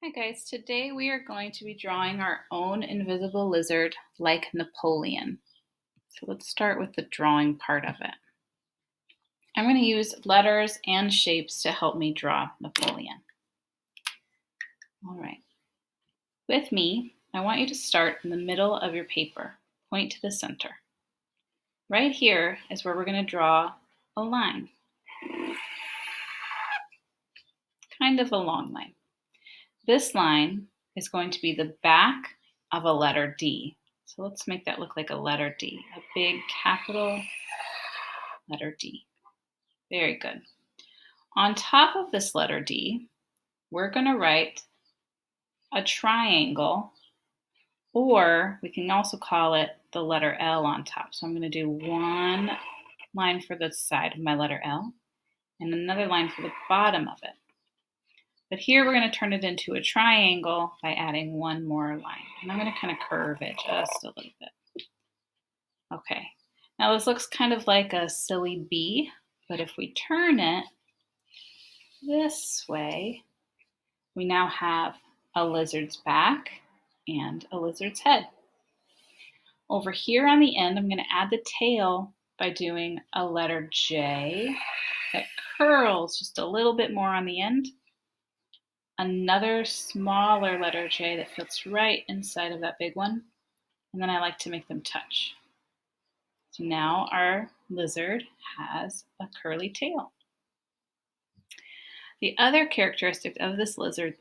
Hi guys, today we are going to be drawing our own invisible lizard like Napoleon. So let's start with the drawing part of it. I'm going to use letters and shapes to help me draw Napoleon. All right. With me, I want you to start in the middle of your paper. Point to the center. Right here is where we're going to draw a line. Kind of a long line. This line is going to be the back of a letter D. So let's make that look like a letter D, a big capital letter D. Very good. On top of this letter D, we're going to write a triangle, or we can also call it the letter L on top. So I'm going to do one line for the side of my letter L and another line for the bottom of it. But here we're going to turn it into a triangle by adding one more line. And I'm going to kind of curve it just a little bit. Okay, now this looks kind of like a silly B, but if we turn it this way, we now have a lizard's back and a lizard's head. Over here on the end, I'm going to add the tail by doing a letter J that curls just a little bit more on the end. Another smaller letter J that fits right inside of that big one. And then I like to make them touch. So now our lizard has a curly tail. The other characteristic of this lizard,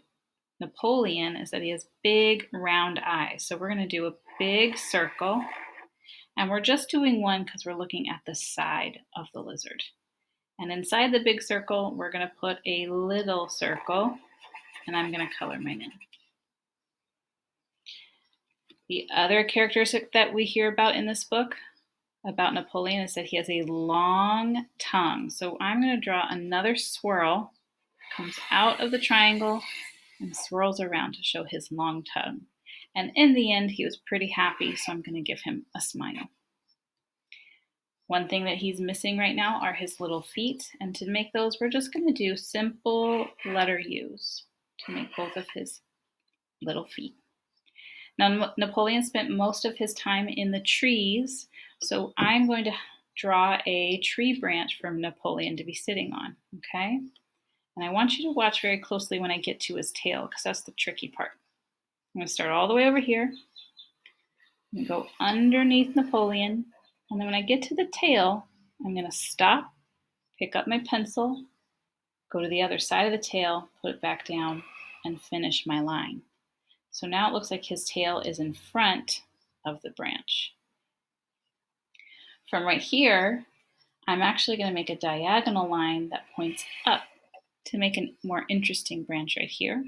Napoleon, is that he has big round eyes. So we're going to do a big circle, and we're just doing one because we're looking at the side of the lizard. And inside the big circle, we're going to put a little circle, and I'm going to color mine in. The other characteristic that we hear about in this book about Napoleon is that he has a long tongue. So I'm going to draw another swirl, comes out of the triangle and swirls around to show his long tongue. And in the end, he was pretty happy, so I'm going to give him a smile. One thing that he's missing right now are his little feet, and to make those, we're just going to do simple letter U's to make both of his little feet. Now, Napoleon spent most of his time in the trees, so I'm going to draw a tree branch for Napoleon to be sitting on, okay? And I want you to watch very closely when I get to his tail, because that's the tricky part. I'm going to start all the way over here. I'm going to go underneath Napoleon, and then when I get to the tail, I'm going to stop, pick up my pencil, go to the other side of the tail, put it back down, and finish my line. So now it looks like his tail is in front of the branch. From right here, I'm actually going to make a diagonal line that points up to make a more interesting branch right here.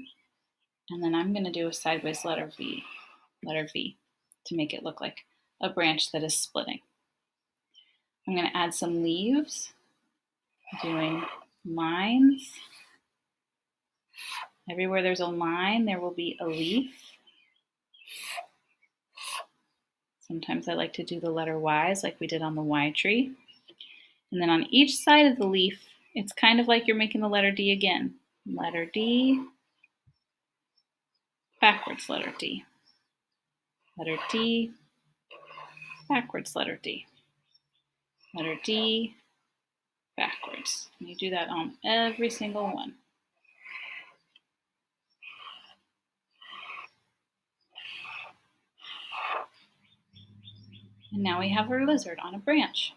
And then I'm going to do a sideways letter V, to make it look like a branch that is splitting. I'm going to add some leaves, doing lines. Everywhere there's a line, there will be a leaf. Sometimes I like to do the letter Y's like we did on the Y tree. And then on each side of the leaf, it's kind of like you're making the letter D again. Letter D, backwards letter D. Letter D, backwards letter D. Letter D, backwards. And you do that on every single one. And now we have our lizard on a branch.